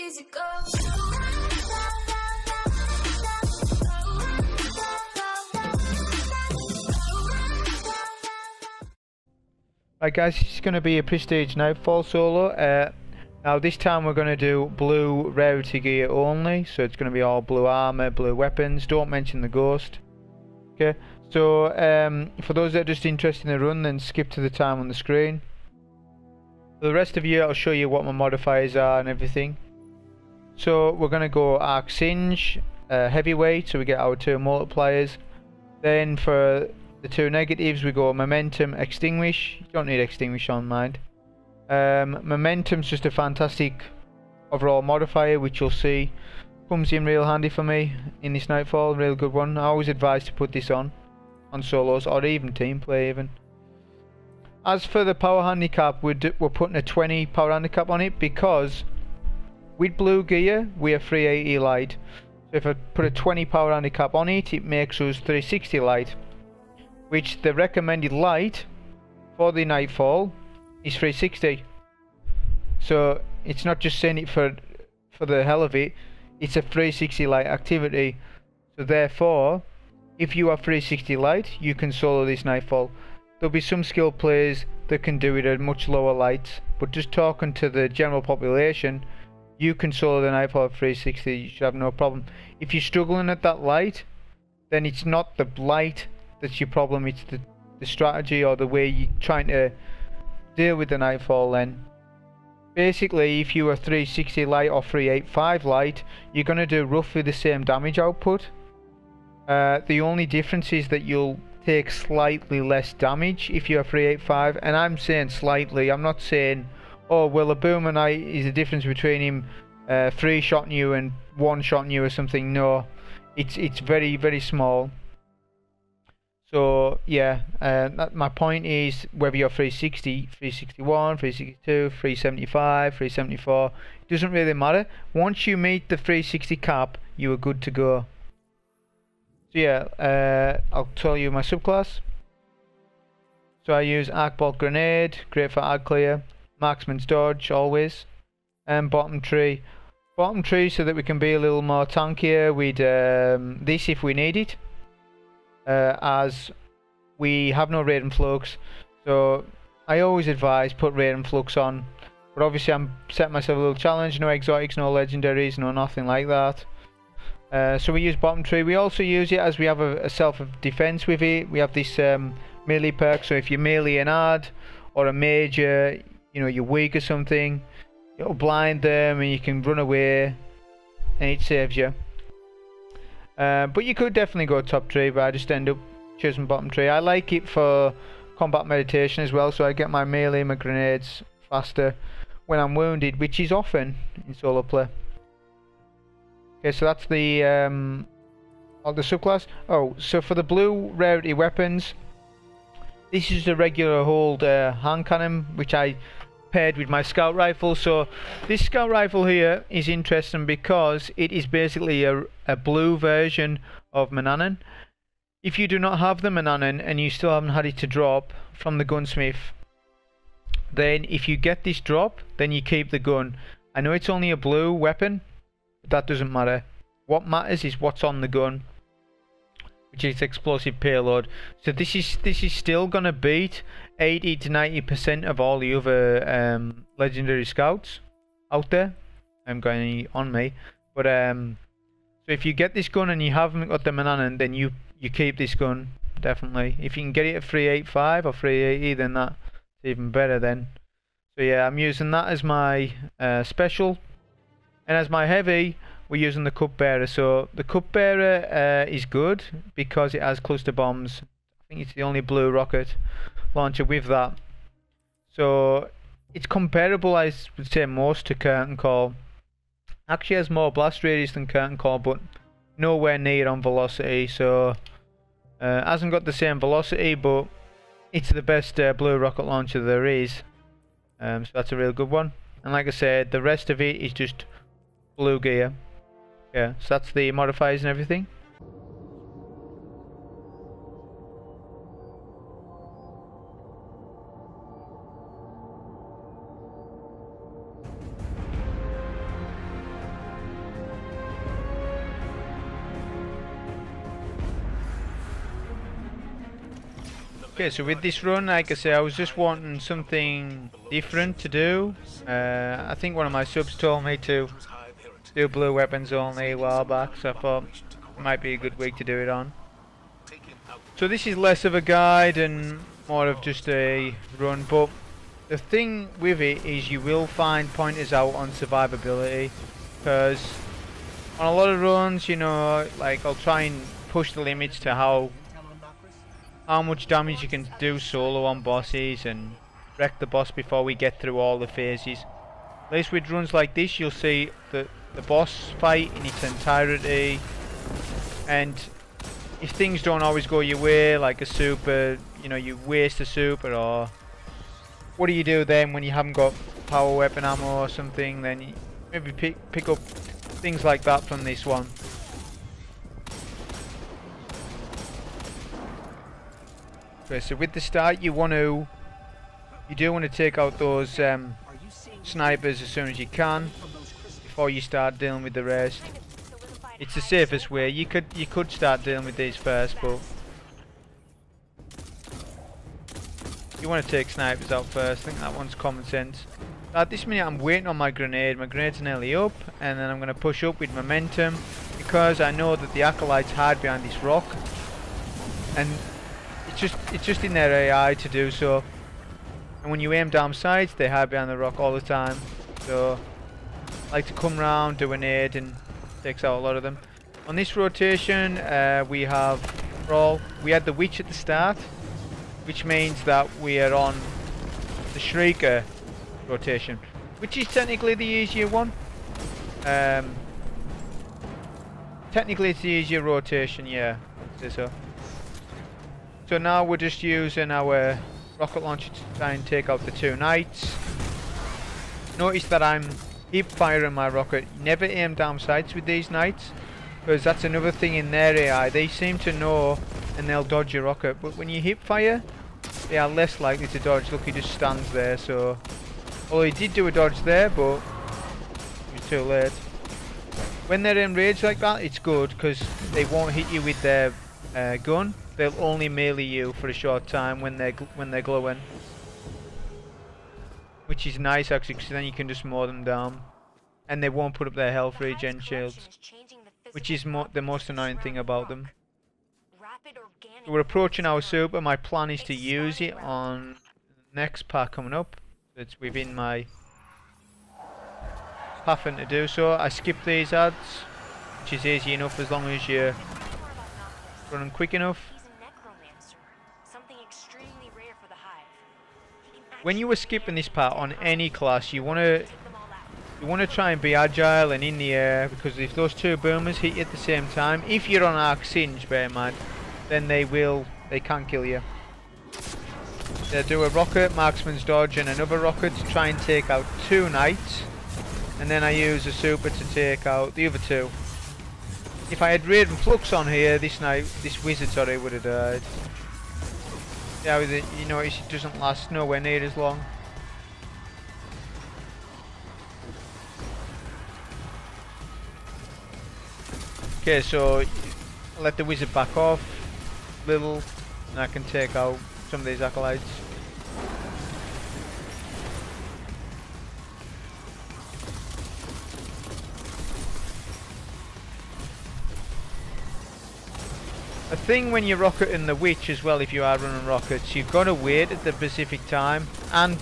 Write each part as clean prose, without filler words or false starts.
easy go. Right guys, it's going to be a Prestige Nightfall solo. Now this time we're going to do blue Rarity gear only, so it's going to be all blue armor, blue weapons, don't mention the ghost. Okay, so for those that are just interested in the run, then skip to the time on the screen. For the rest of you, I'll show you what my modifiers are and everything. So we're going to go Arc Singe, heavyweight, so we get our 2 multipliers. Then for the 2 negatives we go Momentum, Extinguish. You don't need Extinguish on, mind. Momentum's just a fantastic overall modifier, which you'll see comes in real handy for me in this Nightfall. Real good one. I always advise to put this on solos or even team play even. As for the power handicap, we're putting a 20 power handicap on it, because with blue gear we are 380 light. So if I put a 20 power handicap on it, it makes us 360 light, which the recommended light for the Nightfall is 360. So it's not just saying it for the hell of it, it's a 360 light activity. So therefore, if you are 360 light, you can solo this Nightfall. There'll be some skilled players that can do it at much lower lights, but just talking to the general population, you can solo the Nightfall at 360, you should have no problem. If you're struggling at that light, then it's not the light that's your problem, it's the strategy or the way you're trying to deal with the Nightfall then. Basically, if you are 360 light or 385 light, you're going to do roughly the same damage output. The only difference is that you'll take slightly less damage if you're 385, and I'm saying slightly, I'm not saying, oh well, a Boomer Knight is the difference between him 3-shotting you and 1-shotting you or something. No, it's very, very small. So yeah, my point is, whether you're 360, 361, 362, 375, 374, it doesn't really matter. Once you meet the 360 cap, you are good to go. So yeah, I'll tell you my subclass. So I use Arc Bolt Grenade, great for Ad Clear, Marksman's Dodge always, and Bottom Tree. Bottom Tree so that we can be a little more tankier with this if we need it. As we have no Raid and Flux, so I always advise put Raid and Flux on, but obviously I'm setting myself a little challenge, no exotics, no legendaries, no nothing like that. So we use Bottom Tree. We also use it as we have a self-defense with it. We have this melee perk, so if you're melee and hard, or a major, you know, you're weak or something, it'll blind them and you can run away and it saves you. But you could definitely go top tree, but I just end up choosing bottom tree. I like it for combat meditation as well, so I get my melee, my grenades faster when I'm wounded, which is often in solo play. Okay, so that's the subclass. Oh, so for the blue Rarity weapons, this is the regular hold hand cannon, which I paired with my scout rifle. So this scout rifle here is interesting because it is basically a blue version of Manannan. If you do not have the Manannan and you still haven't had it to drop from the gunsmith, then if you get this drop, then you keep the gun. I know it's only a blue weapon, but that doesn't matter. What matters is what's on the gun, which is explosive payload. So this is still gonna beat 80 to 90% of all the other legendary scouts out there. I'm going on me, but so if you get this gun and you haven't got the Manannan, then you keep this gun definitely. If you can get it at 385 or 380, then that's even better then. So yeah, I'm using that as my special, and as my heavy, we're using the Cupbearer. So the Cupbearer is good because it has cluster bombs. I think it's the only blue rocket launcher with that. So it's comparable, I would say, most to Curtain Call. Actually has more blast radius than Curtain Call, but nowhere near on velocity. So hasn't got the same velocity, but it's the best blue rocket launcher there is. So that's a real good one. And like I said, the rest of it is just blue gear. Yeah, so that's the modifiers and everything. Okay, so with this run, like I say, I was just wanting something different to do. I think one of my subs told me to do blue weapons only a while back, so I thought it might be a good week to do it on. So this is less of a guide and more of just a run, but the thing with it is you will find pointers out on survivability, because on a lot of runs, you know, like I'll try and push the limits to how much damage you can do solo on bosses and wreck the boss before we get through all the phases. At least with runs like this, you'll see the boss fight in its entirety, and if things don't always go your way, like a super, you know, you waste a super, or what do you do then when you haven't got power weapon ammo or something, then you maybe pick up things like that from this one. Okay, so with the start you do want to take out those snipers as soon as you can before you start dealing with the rest. It's the safest way. You could start dealing with these first, but you want to take snipers out first. I think that one's common sense. At this minute I'm waiting on my grenade. My grenade's nearly up, and then I'm going to push up with momentum because I know that the acolytes hide behind this rock, and it's just in their AI to do so. And when you aim down sights, they hide behind the rock all the time. So I like to come round, do a nade, and takes out a lot of them. On this rotation, we had the witch at the start, which means that we are on the shrieker rotation, which is technically the easier one. Technically it's the easier rotation, yeah, I'd say so. So now we're just using our rocket launcher to try and take out the two knights. Notice that I'm hip firing my rocket. Never aim down sights with these knights, because that's another thing in their AI. They seem to know and they'll dodge your rocket, but when you hip fire, they are less likely to dodge. Look, he just stands there, so... Well, he did do a dodge there, but it was too late. When they're enraged like that, it's good, because they won't hit you with their gun. They'll only melee you for a short time when they're glowing, which is nice actually, because then you can just mow them down, and they won't put up their health regen shields, which is the most annoying thing about them. So we're approaching our super. My plan is to use it on the next part coming up. It's within my pathing to do so. I skip these ads, which is easy enough as long as you're running quick enough. When you were skipping this part on any class, you want to try and be agile and in the air, because if those two boomers hit you at the same time, if you're on arc singe, bear in mind, then they can kill you. They do a rocket, marksman's dodge, and another rocket to try and take out two knights, and then I use a super to take out the other two. If I had Raiden Flux on here, this wizard, sorry, would have died. Yeah, you notice it doesn't last nowhere near as long. Okay, so I'll let the wizard back off a little, and I can take out some of these acolytes. A thing when you're rocketing the witch as well, if you are running rockets, you've got to wait at the specific time and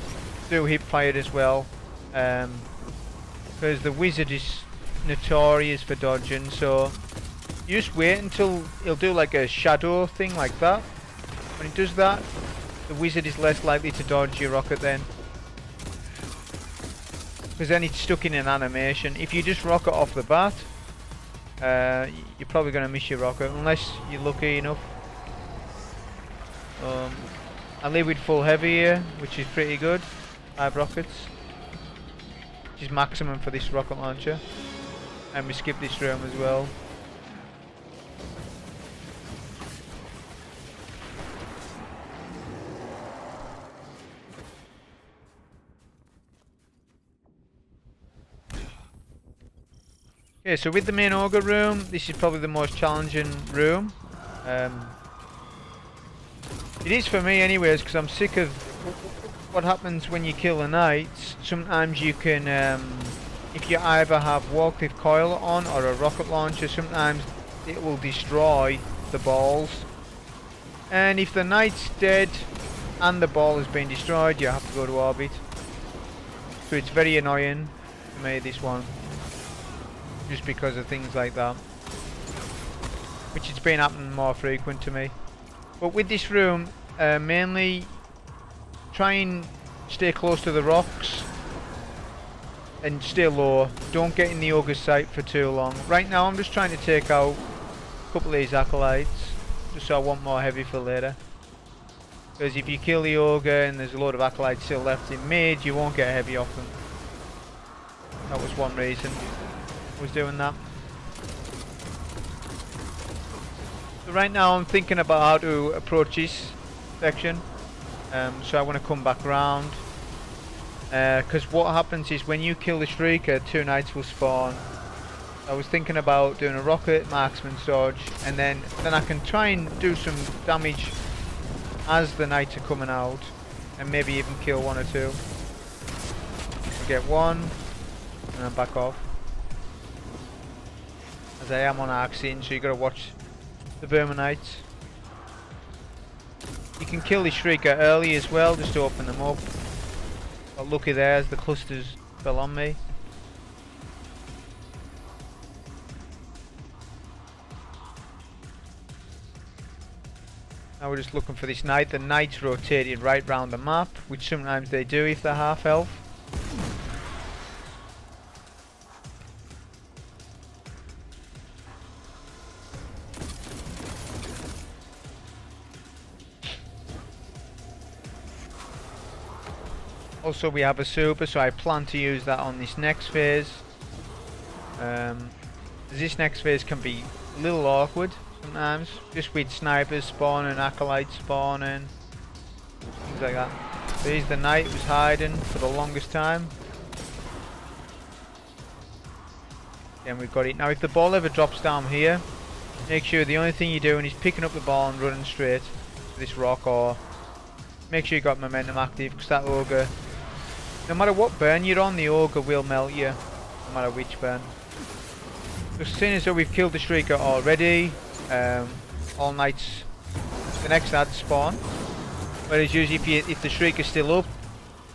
do hip fire as well, because the wizard is notorious for dodging. So you just wait until he'll do like a shadow thing like that. When he does that, the wizard is less likely to dodge your rocket then, because then it's stuck in an animation. If you just rocket off the bat, you're probably going to miss your rocket unless you're lucky enough. I leave with full heavy here, which is pretty good. 5 rockets, which is maximum for this rocket launcher, and we skip this room as well. Okay, so with the main ogre room, this is probably the most challenging room. It is for me anyways, because I'm sick of what happens when you kill the knights. Sometimes you can, if you either have Warcliffe Coil on or a rocket launcher, sometimes it will destroy the balls. And if the knight's dead and the ball has been destroyed, you have to go to orbit. So it's very annoying to me, this one. Just because of things like that. Which has been happening more frequent to me. But with this room, mainly try and stay close to the rocks and stay low. Don't get in the ogre's sight for too long. Right now I'm just trying to take out a couple of these acolytes, just so I want more heavy for later. Because if you kill the ogre and there's a load of acolytes still left in mid, you won't get heavy off them. That was one reason I was doing that. So right now I'm thinking about how to approach this section. So I want to come back round. Because what happens is when you kill the Shrieker, 2 knights will spawn. I was thinking about doing a rocket, marksman's dodge, and then I can try and do some damage as the knights are coming out, and maybe even kill 1 or 2. I'll get 1, and then back off. As I am on Arxine, so you got to watch the Vermin Knights. You can kill the Shrieker early as well, just to open them up. Got lucky there as the clusters fell on me. Now we're just looking for this knight. The knights rotated right round the map, which sometimes they do if they're half health. Also we have a super, so I plan to use that on this next phase. This next phase can be a little awkward sometimes, just with snipers spawning, acolytes spawning, things like that. So here's the knight who's hiding for the longest time. And we've got it. Now if the ball ever drops down here, make sure the only thing you're doing is picking up the ball and running straight to this rock, or make sure you got momentum active, because that ogre, no matter what burn you're on, the ogre will melt you, no matter which burn. So as soon as we've killed the Shrieker already, all knights, the next ad spawn. Whereas usually if the Shrieker's still up,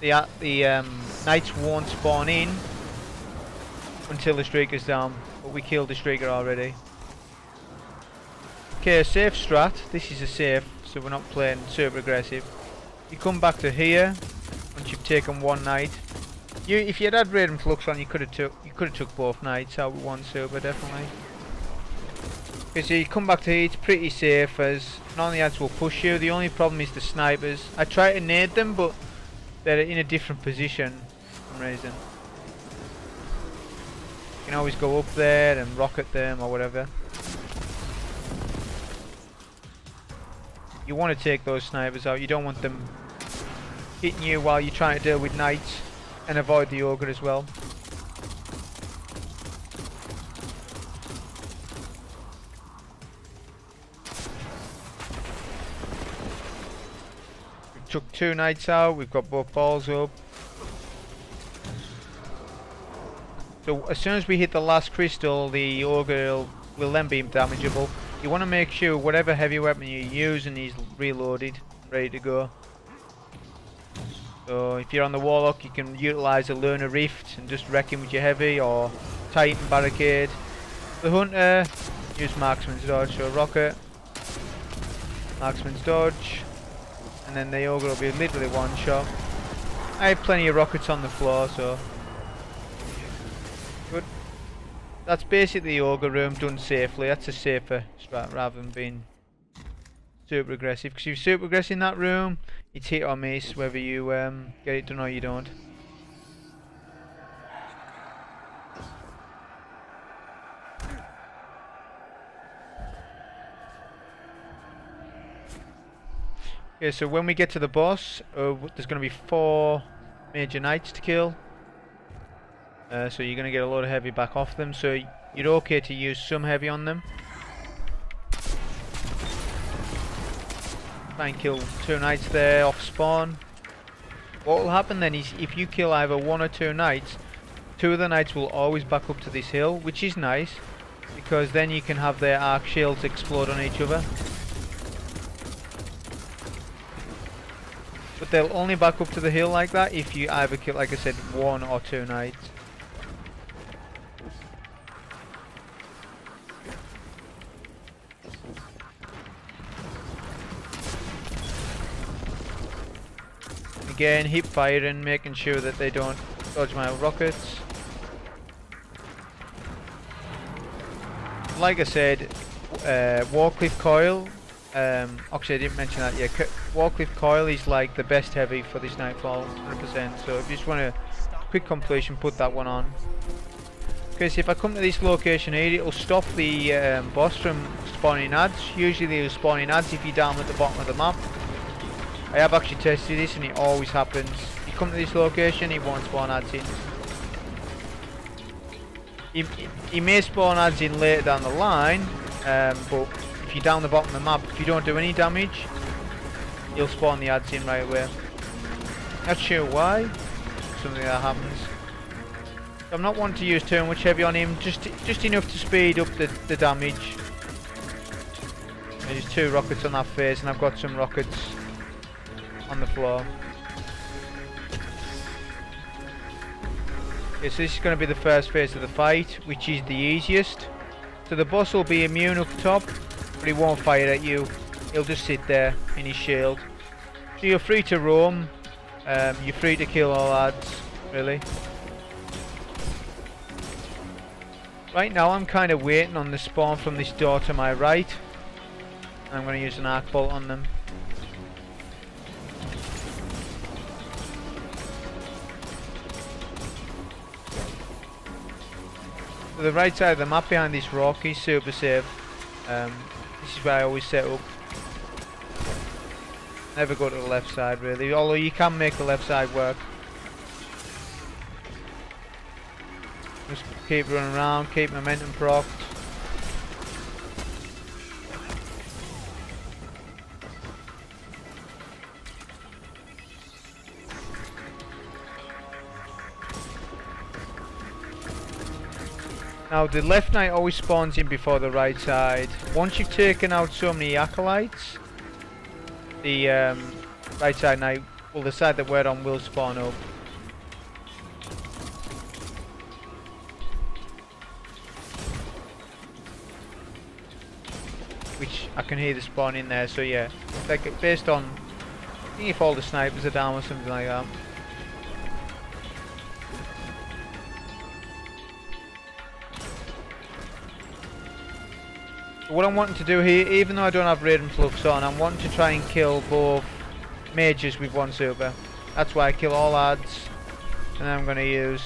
the knights won't spawn in until the Shrieker's down. But we killed the Shrieker already. Okay, safe strat. This is a safe, so we're not playing super aggressive. You come back to here once you've taken 1 knight. If you had Raid and Flux on, you could have took both knights out with 1 super, definitely. Okay, so you come back to here, it's pretty safe as none of the ads will push you. The only problem is the snipers. I try to nade them, but they're in a different position for some reason. You can always go up there and rocket them or whatever. You want to take those snipers out. You don't want them hitting you while you're trying to deal with knights, and avoid the ogre as well. We've took 2 knights out, we've got both balls up. So as soon as we hit the last crystal, the ogre will then be damageable. You want to make sure whatever heavy weapon you're using is reloaded, ready to go. So if you're on the Warlock, you can utilise a Lunar Rift and just wreck him with your heavy, or Titan Barricade. The Hunter, use Marksman's Dodge, so Rocket, Marksman's Dodge, and then the Ogre will be literally 1 shot. I have plenty of rockets on the floor, so good. That's basically the Ogre room done safely. That's a safer strat rather than being super aggressive, because if you're super aggressive in that room, it's hit or miss whether you get it done or you don't. Okay, so when we get to the boss, there's going to be 4 major knights to kill. So you're going to get a lot of heavy back off them, so you're okay to use some heavy on them. Try and kill 2 knights there off spawn. What will happen then is if you kill either 1 or 2 knights, 2 of the knights will always back up to this hill, which is nice because then you can have their arc shields explode on each other. But they'll only back up to the hill like that if you either kill, like I said, 1 or 2 knights. Again, hip firing, making sure that they don't dodge my rockets. Like I said, Warcliffe Coil, actually I didn't mention that yet, Warcliffe Coil is like the best heavy for this Nightfall, 100%, so if you just want a quick completion, put that one on. Because if I come to this location here, it'll stop the boss from spawning ads. Usually they'll spawn in ads if you're down at the bottom of the map. I have actually tested this and it always happens. You come to this location, it won't spawn ads in. He may spawn ads in later down the line, but if you're down the bottom of the map, if you don't do any damage, he'll spawn the ads in right away. Not sure why, something that happens. I'm not wanting to use too much heavy on him, just enough to speed up the damage. There's 2 rockets on that phase and I've got some rockets on the floor. Okay, so this is going to be the first phase of the fight, which is the easiest. So the boss will be immune up top, but he won't fire at you. He'll just sit there in his shield. So you're free to roam. You're free to kill all ads, really. Right now I'm kind of waiting on the spawn from this door to my right. I'm going to use an arc bolt on them. So the right side of the map behind this rock is super safe. This is where I always set up. Never go to the left side really, although you can make the left side work. Just keep running around, keep momentum procced. Now the left knight always spawns in before the right side. Once you've taken out so many acolytes, the right side knight, well the side that we're on, will spawn up. Which I can hear the spawn in there, so yeah. Like based on, I think if all the snipers are down or something like that. What I'm wanting to do here, even though I don't have Raid and Flux on, I'm wanting to try and kill both mages with 1 super. That's why I kill all ads, and then I'm going to use,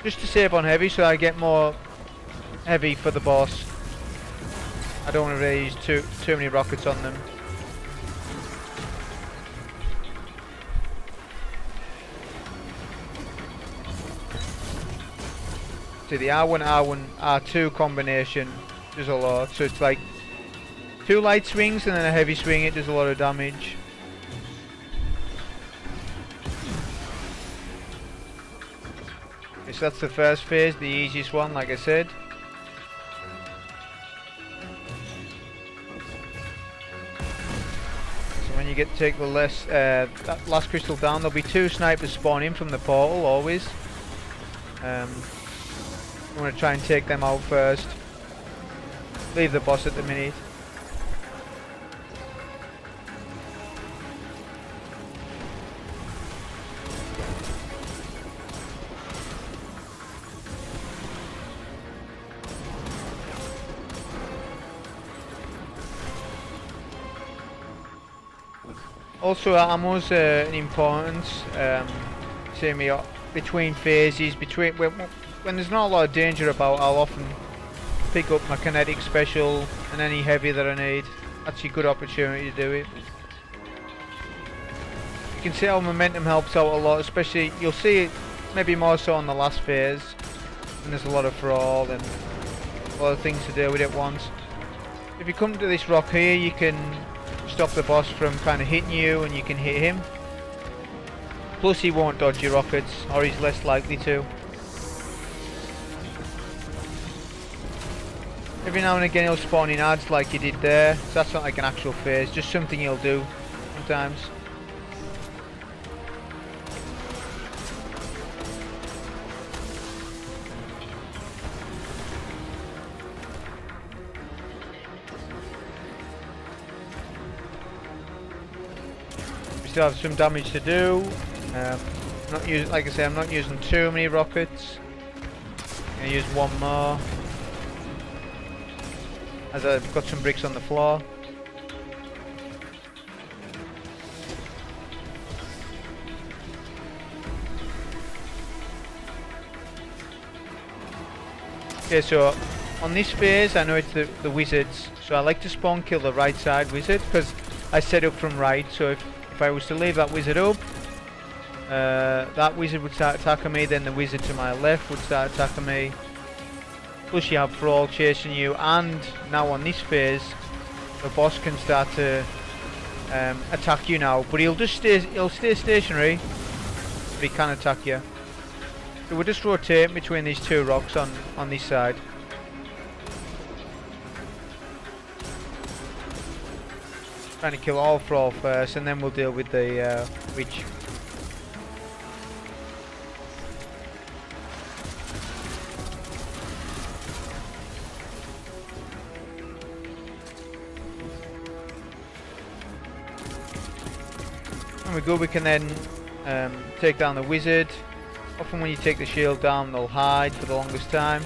just to save on heavy so I get more heavy for the boss. I don't want to really use too many rockets on them. So the R1, R2 combination does a lot, so it's like 2 light swings and then a heavy swing, it does a lot of damage. Okay, so that's the first phase, the easiest one, like I said. So when you get to take the that last crystal down, there'll be 2 snipers spawning from the portal always. I'm going to try and take them out first. Leave the boss at the minute. Also ammo's an importance, between phases, when there's not a lot of danger about, I'll often pick up my kinetic special and any heavy that I need. That's a good opportunity to do it. You can see how momentum helps out a lot, especially, you'll see it maybe more so on the last phase, when there's a lot of fraud and a lot of things to do with it once. If you come to this rock here, you can stop the boss from kind of hitting you, and you can hit him. Plus he won't dodge your rockets, or he's less likely to. Every now and again he'll spawn in ads like he did there, so that's not like an actual phase, just something he'll do sometimes. We still have some damage to do. Like I say, I'm not using too many rockets. I'm going to use one more, as I've got some bricks on the floor. Okay, so on this phase I know it's the wizards, so I like to spawn kill the right side wizard because I set up from right, so if I was to leave that wizard up, that wizard would start attacking me, then the wizard to my left would start attacking me. Plus you have Brawl chasing you, and now on this phase the boss can start to attack you now, but he'll stay stationary, but he can attack you. So we'll just rotate between these two rocks on this side. Trying to kill all Brawl first, and then we'll deal with the witch. When we go, we can then take down the wizard. Often when you take the shield down, they'll hide for the longest time.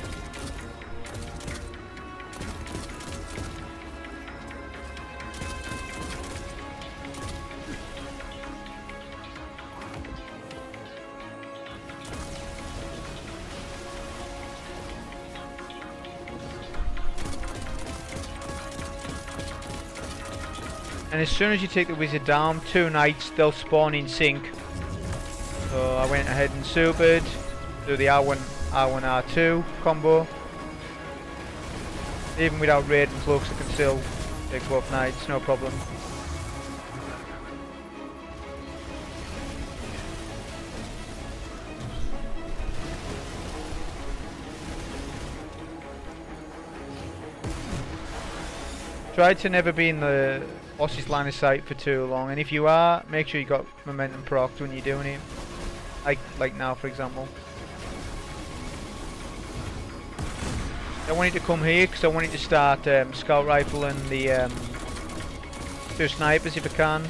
And as soon as you take the wizard down, 2 knights, they'll spawn in sync. So I went ahead and supered, do the R1, R2 combo. Even without raid and flux, I can still take both knights, no problem. Try to never be in the boss's line of sight for too long, and if you are, make sure you got momentum procced when you're doing it. Like now, for example. I want it to come here because I want it to start scout rifle and the 2 snipers if I can.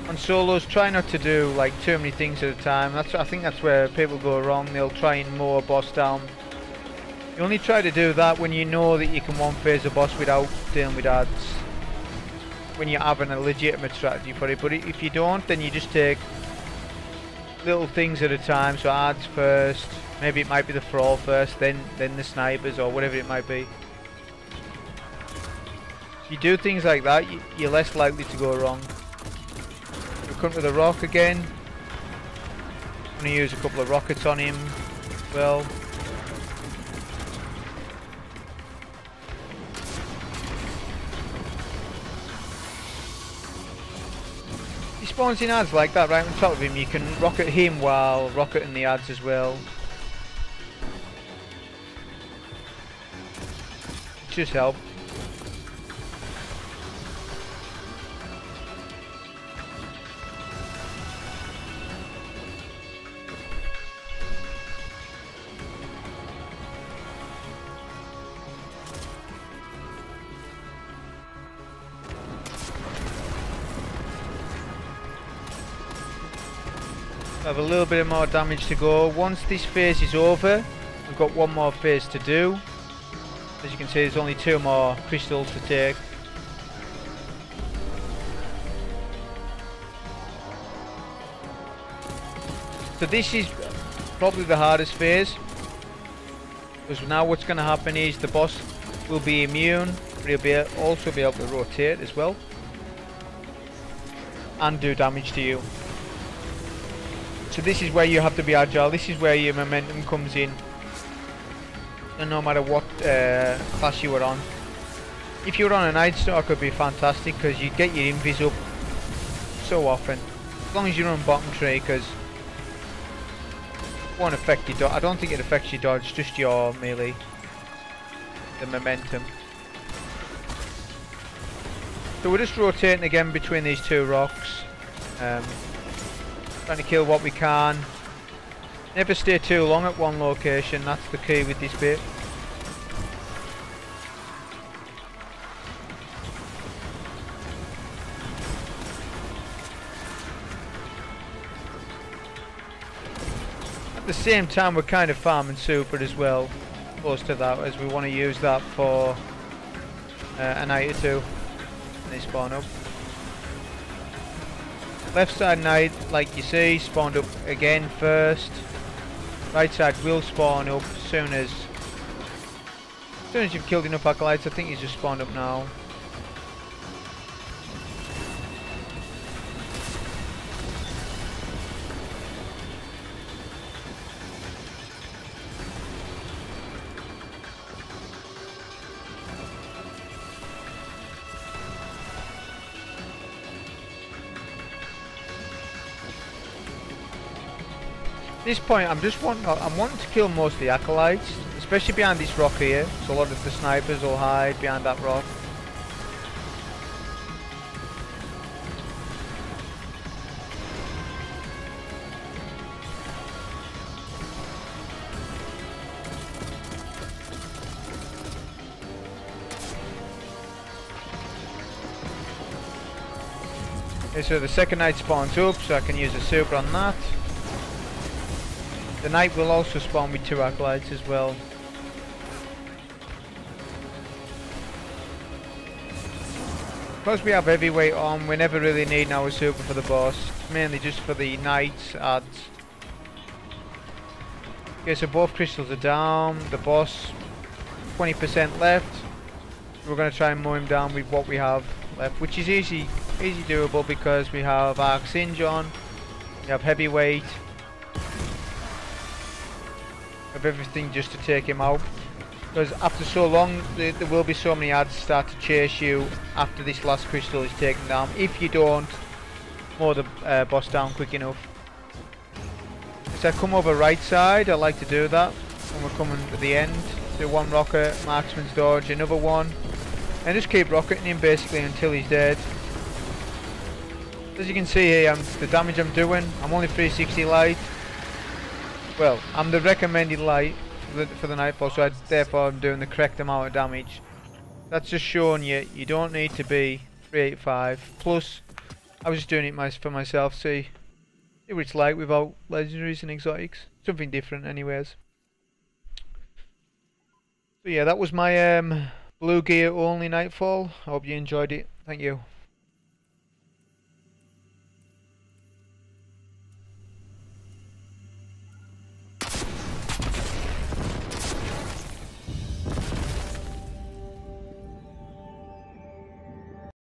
On solos, try not to do like too many things at a time. I think that's where people go wrong. They'll try and mow a boss down. You only try to do that when you know that you can one phase a boss without dealing with ads, when you're having a legitimate strategy for it. But if you don't, then you just take little things at a time. So ads first, maybe it might be the Thrall first, then the snipers or whatever it might be. If you do things like that, you're less likely to go wrong. We'll come to the rock again. I'm going to use a couple of rockets on him as well. He spawns in ads like that right on top of him. You can rocket him while rocketing the ads as well. It just helps. Have a little bit more damage to go. Once this phase is over, we've got one more phase to do. As you can see, there's only 2 more crystals to take. So this is probably the hardest phase, because now what's going to happen is the boss will be immune, but he'll also be able to rotate as well and do damage to you. So this is where you have to be agile. This is where your momentum comes in. and no matter what class you were on. If you were on a Night Stalker, it'd be fantastic because you get your invis up so often. As long as you're on bottom tree, because it won't affect your dodge. I don't think it affects your dodge, just your melee. The momentum. So we're just rotating again between these two rocks. Trying to kill what we can. Never stay too long at one location, that's the key with this bit. At the same time we're kind of farming super as well, close to that, as we want to use that for a night or two. And they spawn up. Left side Knight, like you see, spawned up again first. Right side will spawn up as soon as you've killed enough acolytes. I think he's just spawned up now. At this point, I'm wanting to kill most of the acolytes, especially behind this rock here. So a lot of the snipers will hide behind that rock. Okay, so the second Knight spawns up, so I can use a super on that. The Knight will also spawn with 2 acolytes as well. Because we have heavyweight on, we never really need our super for the boss. It's mainly just for the Knight's ads. Okay, so both crystals are down. The boss, 20% left. We're going to try and mow him down with what we have left, which is easy doable because we have Arc Singe on, we have heavyweight. Of everything just to take him out, because after so long there will be so many ads start to chase you after this last crystal is taken down if you don't mow the boss down quick enough. As I come over right side, I like to do that when we're coming to the end. Do one rocket, marksman's dodge, another one, and just keep rocketing him basically until he's dead. As you can see here, the damage I'm doing, I'm only 360 light. Well, I'm the recommended light for the Nightfall, so therefore I'm doing the correct amount of damage. That's just showing you don't need to be 385. Plus, I was just doing it for myself, see what it's like without legendaries and exotics. Something different anyways. So yeah, that was my blue gear only Nightfall. I hope you enjoyed it. Thank you.